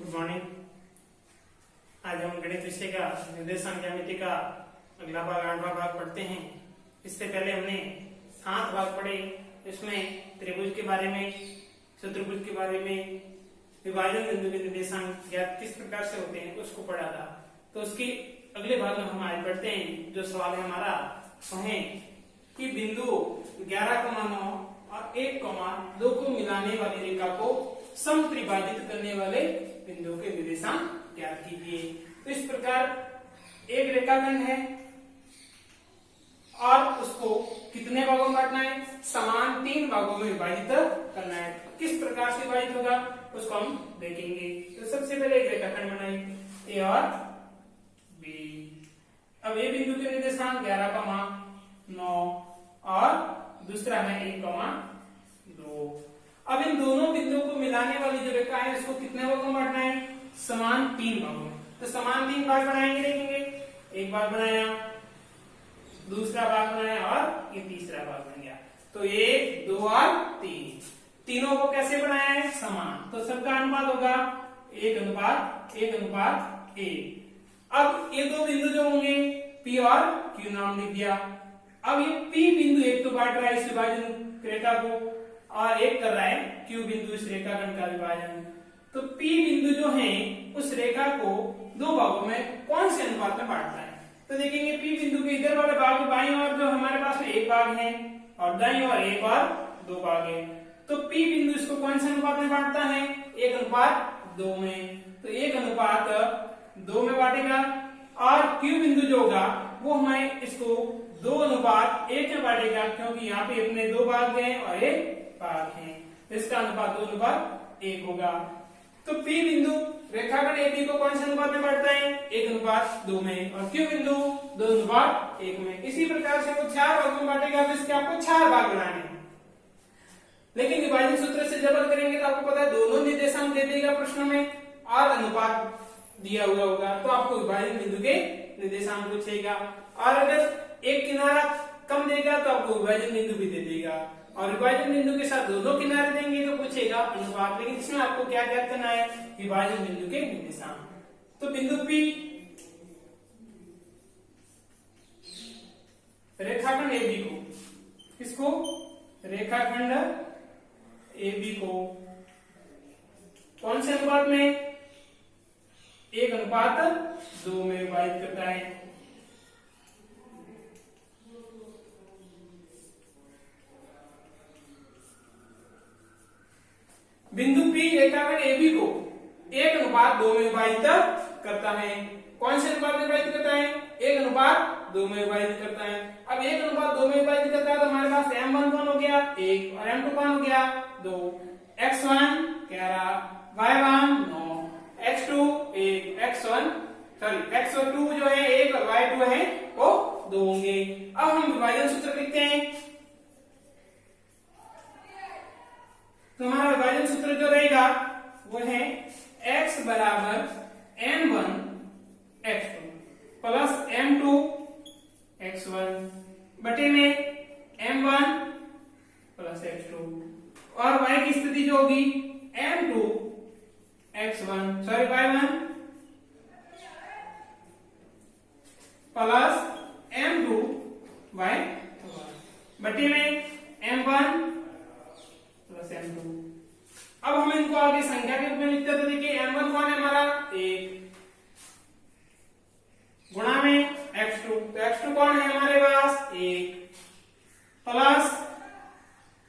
Good morning. आज हम गणित विषय का निर्देशांक ज्यामिति का अगला भाग 8वां भाग पढ़ते हैं। इससे पहले हमने 7 भाग पढ़े। इसमें त्रिभुज के बारे में, चतुर्भुज के बारे में, विभाजन बिंदु के निर्देशांक ज्ञात किस प्रकार से होते हैं उसको पढ़ा था। तो उसके अगले भाग में हम आज पढ़ते हैं। जो सवाल है हमारा वो है कि बिंदु 11,9 और 1,2 को मिलाने वाली रेखा को समत्रिभाजित करने वाले बिंदु के निर्देशांक ज्ञात कीजिए। तो इस प्रकार एक रेखाखंड है और उसको कितने भागों में बांटना है? समान 3 भागों में विभाजित करना है। किस प्रकार से विभाजित होगा उसको हम देखेंगे। तो सबसे पहले एक रेखाखंड बनाएंगे ए और बी। अब ए बिंदु के निर्देशांक 11,9 और दूसरा है 1,2। अब इन दोनों बिंदुओं को मिलाने वाली जो रेखा है इसको कितने भागों में बांटना है? समान 3 भागों में। तो समान 3 भाग बनाएंगे, देखेंगे। एक भाग बनाया, दूसरा भाग बनाया और ये तीसरा भाग बन गया। तो 1, 2 और 3 तीनों को कैसे बनाया है? समान। तो सबका अनुपात होगा 1:1:1। अब ये दो बिंदु जो होंगे P और Q नाम लिख दिया। अब ये P बिंदु एक तो बांट रहा है इस विभाजन रेखा को और एक कर रहा है Q बिंदु इस रेखाखंड का विभाजन। तो P बिंदु जो है उस रेखा को 2 भागों में कौन से अनुपात में बांटता है? तो देखेंगे P बिंदु के इधर वाले भाग में बाईं ओर जो हमारे पास में 1 भाग है और दाईं ओर 1 और 2 भाग है। तो P बिंदु इसको कौन से अनुपात में बांटता है? 1:2 में। तो 1:2 में बांटेगा और Q बिंदु जो होगा वो हमें इसको 2:1 में बांटेगा, क्योंकि यहाँ पे अपने 2 भाग हैं और 1 भाग है। इसका अनुपात 2:1 होगा। तो P बिंदु रेखाखंड AB को कौन से अनुपात में बांटता है? 1:2 में और Q बिंदु 2:1 में। इसी प्रकार से वो 4 भागों में बांटेगा। तो इसके आपको 4 भाग बनाने हैं। लेकिन विभाजन सूत्र से जबर करेंगे तो आपको पता है दोनों निर्देशांक दे देगा प्रश्न में और अनुपात दिया हुआ होगा। तो आपको विभाजन बिंदु के निर्देशांक पूछेगा और अगर एक किनारा कम देगा तो आपको विभाजन बिंदु भी दे देगा और विभाजन बिंदु के साथ दोनों किनारे देंगे तो पूछेगा अनुपात। लेकिन इसमें आपको क्या ज्ञात करना है? विभाजन बिंदु के निर्देशांक। तो बिंदु P रेखाखंड AB को, किसको? रेखाखंड AB को कौन से अनुपात में? 1:2 में विभाजित करता है। बिंदु P रेखाखंड AB को 1:2 में विभाजित करता है। कौन से अनुपात में विभाजित करता है? 1:2 में विभाजित करता है। अब 1:2 में विभाजित करता है तो हमारे पास M1 कौन हो गया? 1 और M2 कौन हो गया? 2। X1 11, Y1 9, X2 1, X2 जो है 1 और Y2 है वो 2 होंगे। अब हम विभाजन सूत्र लिखते हैं। तो हमारा विभाजन सूत्र जो रहेगा वो है x बराबर m1 x2 plus m2 x1 बटे में m1 प्लस x2 और y की स्थिति जो होगी m2 y1 plus m2 y1 बटे में m1 प्लस m2। अब हम इनको आगे संख्या के रूप में लिखते हैं। तो देखिए m1 कौन है हमारा? 1 गुणा में x2। तो x2 कौन है हमारे पास? 1 प्लस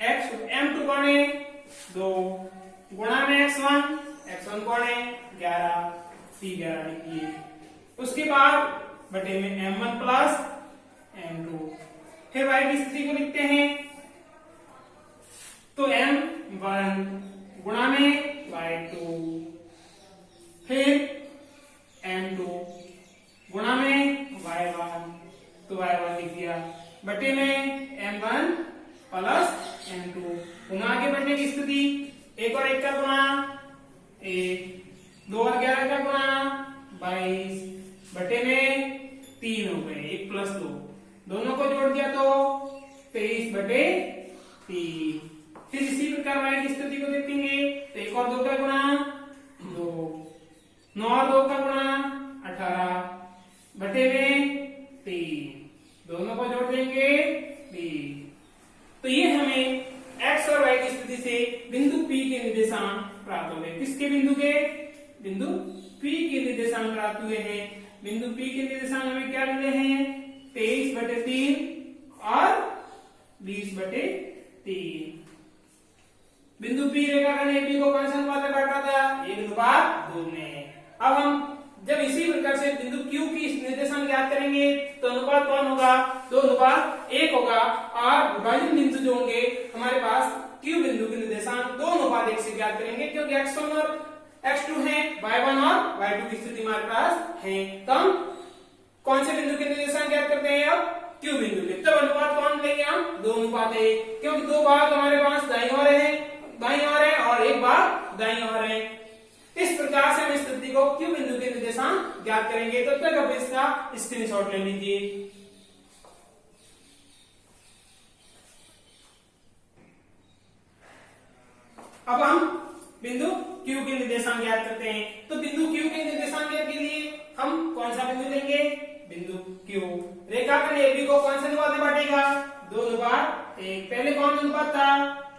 m2 कौन है? 2 गुणा में x1 कौन है? 11 11 लिखिए। उसके बाद बटे में m1 प्लस m2। फिर y की स्थिति को लिखते हैं। तो m1 गुणा में y2 फिर m2 गुणा में y1। तो y1 लिख दिया बटे में m1 प्लस m2। गुणा के बढ़ने की स्थिति 1 और 1 का गुणा 1, 2 और 11 का गुणा 22 बटे में 3 हो गए। 1 प्लस 2 दोनों को जोड़ दिया तो 23 बटे 3। फिर इसी प्रकार y की स्थिति को देखेंगे तो 1 और 2 का गुणा 2, 9 और 2 का गुणा 18 बटे में 3, दोनों को जोड़ देंगे 3। तो ये हमें x और y की स्थिति से बिंदु P के निर्देशांक प्राप्त हो गए। किसके बिंदु के? बिंदु P के निर्देशांक प्राप्त हुए हैं। बिंदु P के निर्देशांक हमें क्या मिले हैं? 23 बटे 3 और 20 बटे 3। बिंदु P रेखाखंड AB को कौन सा अनुपात में काटा था? 1:2 में। अब हम जब इसी प्रकार से बिंदु Q की निर्देशांक ज्ञात करेंगे तो अनुपात कौन होगा? 2:1 होगा। और विभाजन बिंदु जो होंगे हमारे पास Q बिंदु के निर्देशांक 2:1 से ज्ञात करेंगे, क्योंकि x1 और x2 है, y1 और y2 की स्थिति हमारे पास है। तो हम कौन से बिंदु के निर्देशांक ज्ञात करते हैं? अब Q बिंदु के। तब अनुपात कौन लेंगे हम? 2:1, क्योंकि दो भाग हमारे पास दाईं ओर है और एक भाग दाईं ओर है। इस प्रकार से हम इस स्थिति को Q बिंदु के निर्देशांक ज्ञात करेंगे। तब तक आप इसका स्क्रीनशॉट ले लीजिए। अब हम बिंदु Q के निर्देशांक ज्ञात करते हैं। तो बिंदु Q के निर्देशांक के लिए हम कौन सा बिंदु लेंगे? बिंदु Q। रेखाखंड AB को कौन से अनुपात में बांटेगा? 2:1। पहले कौन अनुपात था?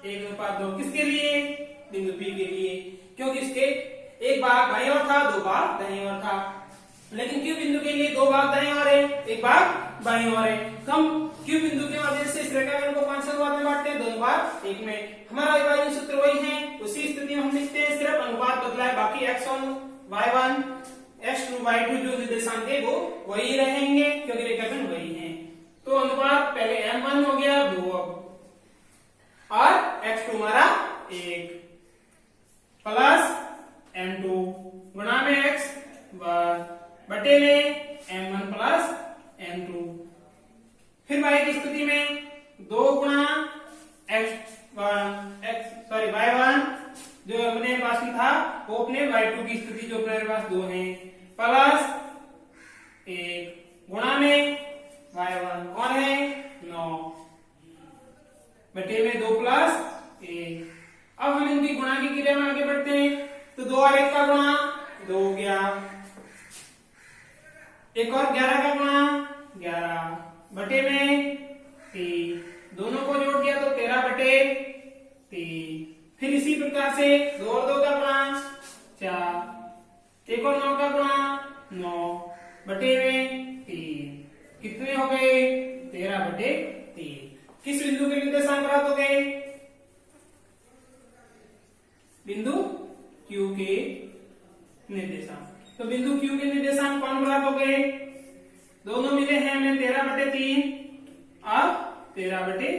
1:2। किसके लिए? बिंदु P के लिए, क्योंकि इसके एक भाग बाईं ओर था, दो भाग दाईं ओर था। लेकिन Q बिंदु के लिए दो भाग दाईं ओर है, एक भाग बाईं ओर है। तो हम Q बिंदु के माध्यम से इस रेखाखंड को कौन से अनुपात में बांटते हैं? 2:1 में। हमारा विभाजन सूत्र वही है, उसी स्थिति में हम लिखते हैं, सिर्फ अनुपात बदला है। बाकी x1 y1 x2 y2 जो निर्देशांक है वो वही रहेंगे, क्योंकि रेखाखंड वही है। तो अनुपात पहले m1 हो गया 2 और x2 हमारा 1 प्लस m2 गुणा में x बटे में m1 प्लस m2। फिर y की स्थिति में 2 गुणा y1 जो अपने पास में था वो अपने y2 की स्थिति जो अपने पास 2 है प्लस 1 गुणा में y1 कौन है? 9 बटे में 2 प्लस 1। अब हम इनकी गुणा की क्रिया में आगे बढ़ते हैं। तो 2 और 1 का गुणा 2 हो गया, 1 और 11 का गुणा 11 बटे में 3, दोनों को जोड़ दिया तो 13 बटे 3। फिर इसी प्रकार से 2 और 2 का गुणा 4, 1 और 9 का गुणा 9 बटे में 3। कितने हो गए? 13 बटे 3। किस बिंदु के निर्देशांक प्राप्त हो गए? बिंदु Q के निर्देशांक। तो बिंदु Q के निर्देशांक कौन प्राप्त हो गए? दोनों मिले हैं हमें 13 बटे 3 और 13 बटे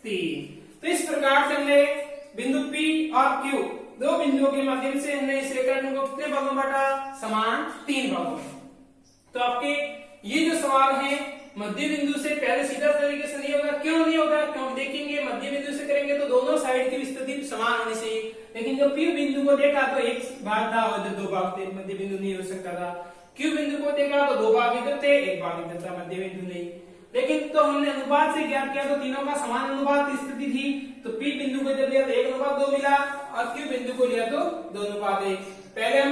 3। तो इस प्रकार से हमने बिंदु P और Q दो बिंदुओं के माध्यम से हमने इस रेखाखंड को कितने भागों में बांटा? समान 3 भागों में। तो आपके ये जो सवाल है मध्य बिंदु से पहले सीधा तरीके से नहीं होगा। क्यों नहीं होगा? क्योंकि देखेंगे मध्य बिंदु से करेंगे तो दोनों साइड की स्थिति समान होनी चाहिए। लेकिन जब P बिंदु को देखा तो एक भाग था और दो भाग थे, मध्य बिंदु नहीं हो सकता था। Q बिंदु को देखा तो 2 भाग इधर थे, एक भाग इधर था, मध्य बिंदु नहीं। लेकिन तो हमने अनुपात से ज्ञात किया तो तीनों का समान अनुपात की स्थिति थी। तो P बिंदु को जब लिया तो 1:2 मिला और Q बिंदु को लिया तो 2:1। पहले हम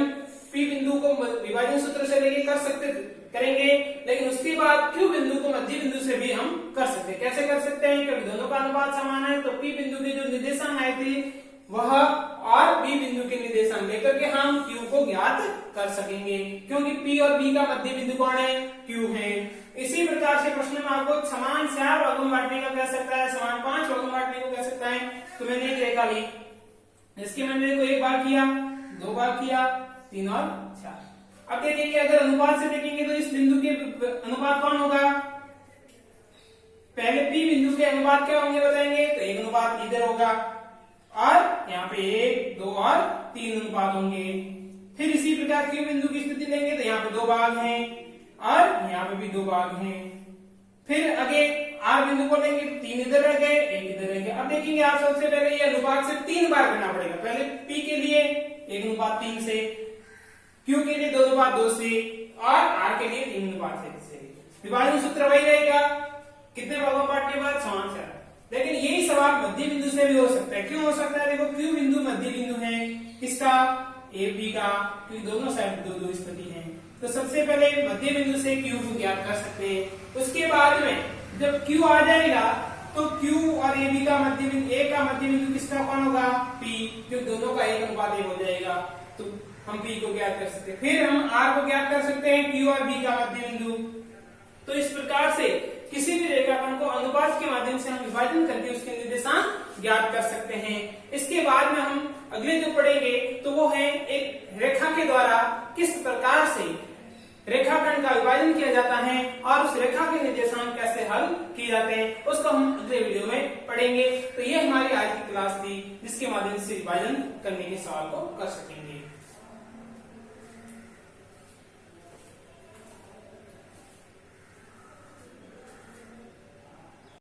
P बिंदु को विभाजन सूत्र से लेके करेंगे, लेकिन उसके बाद Q बिंदु को मध्य बिंदु से भी हम कर सकते हैं। कैसे कर सकते हैं? क्योंकि दोनों का अनुपात समान है। तो P बिंदु के जो निर्देशांक आए थे वह और B बिंदु के निर्देशांक लेकर के हम Q को ज्ञात कर सकेंगे, क्योंकि P और B का मध्य बिंदु कौन है? Q है। इसी प्रकार से प्रश्न में आपको समान 4 भागों में बांटने का कह सकता है, समान 5 भागों में बांटने को कह सकता है। तो मैंने एक रेखा ली, इसके मैंने को 1 भाग किया, 2 भाग किया, 3 और 4। अब देखेंगे अगर अनुपात से देखेंगे तो इस बिंदु के अनुपात कौन होगा? पहले P बिंदु के अनुपात क्या होंगे बताएंगे? तो 1 अनुपात इधर होगा और यहाँ पे 1, 2 और 3 अनुपात होंगे। फिर इसी प्रकार Q बिंदु की स्थिति लेंगे तो यहाँ पे 2 भाग हैं और यहाँ पे भी 2 भाग हैं। फिर आगे R बिंदु को लेंगे, 3 इधर रह गए, 1 इधर रह गए। अब देखेंगे आप सबसे पहले ये अनुपात से 3 बार करना पड़ेगा। पहले P के लिए 1:3 से, Q के लिए 2:2 से और R के लिए 3:1 से। विभाजन सूत्र वही रहेगा, कितने भागों में बांटने के बाद? समान 4। लेकिन यही सवाल मध्य बिंदु से भी हो सकता है। क्यों हो सकता है? देखो Q बिंदु मध्य बिंदु है किसका? ए बी का, क्योंकि दोनों साइड दो दो स्थिति है। तो सबसे पहले मध्य बिंदु से क्यू को ज्ञात कर सकते हैं। उसके बाद में जब क्यू आ जाएगा तो क्यू और ए बी का मध्य बिंदु, ए का मध्य बिंदु किसका कौन होगा, पी, क्योंकि दोनों का 1:1 हो जाएगा, तो हम पी को ज्ञात कर सकते हैं। फिर हम आर को ज्ञात कर सकते हैं, क्यू और बी का मध्य बिंदु। तो इस प्रकार से किसी भी रेखाखंड को अनुपात के माध्यम से हम विभाजन करके उसके निर्देशांक ज्ञात कर सकते हैं। इसके बाद में हम अगले जो पढ़ेंगे तो वो है एक रेखा के द्वारा किस प्रकार से रेखाखंड का विभाजन किया जाता है और उस रेखा के निर्देशांक कैसे हल किए जाते हैं, उसको हम अगले वीडियो में पढ़ेंगे। तो ये हमारी आज की क्लास थी जिसके माध्यम से विभाजन करने के सवाल को कर सकेंगे।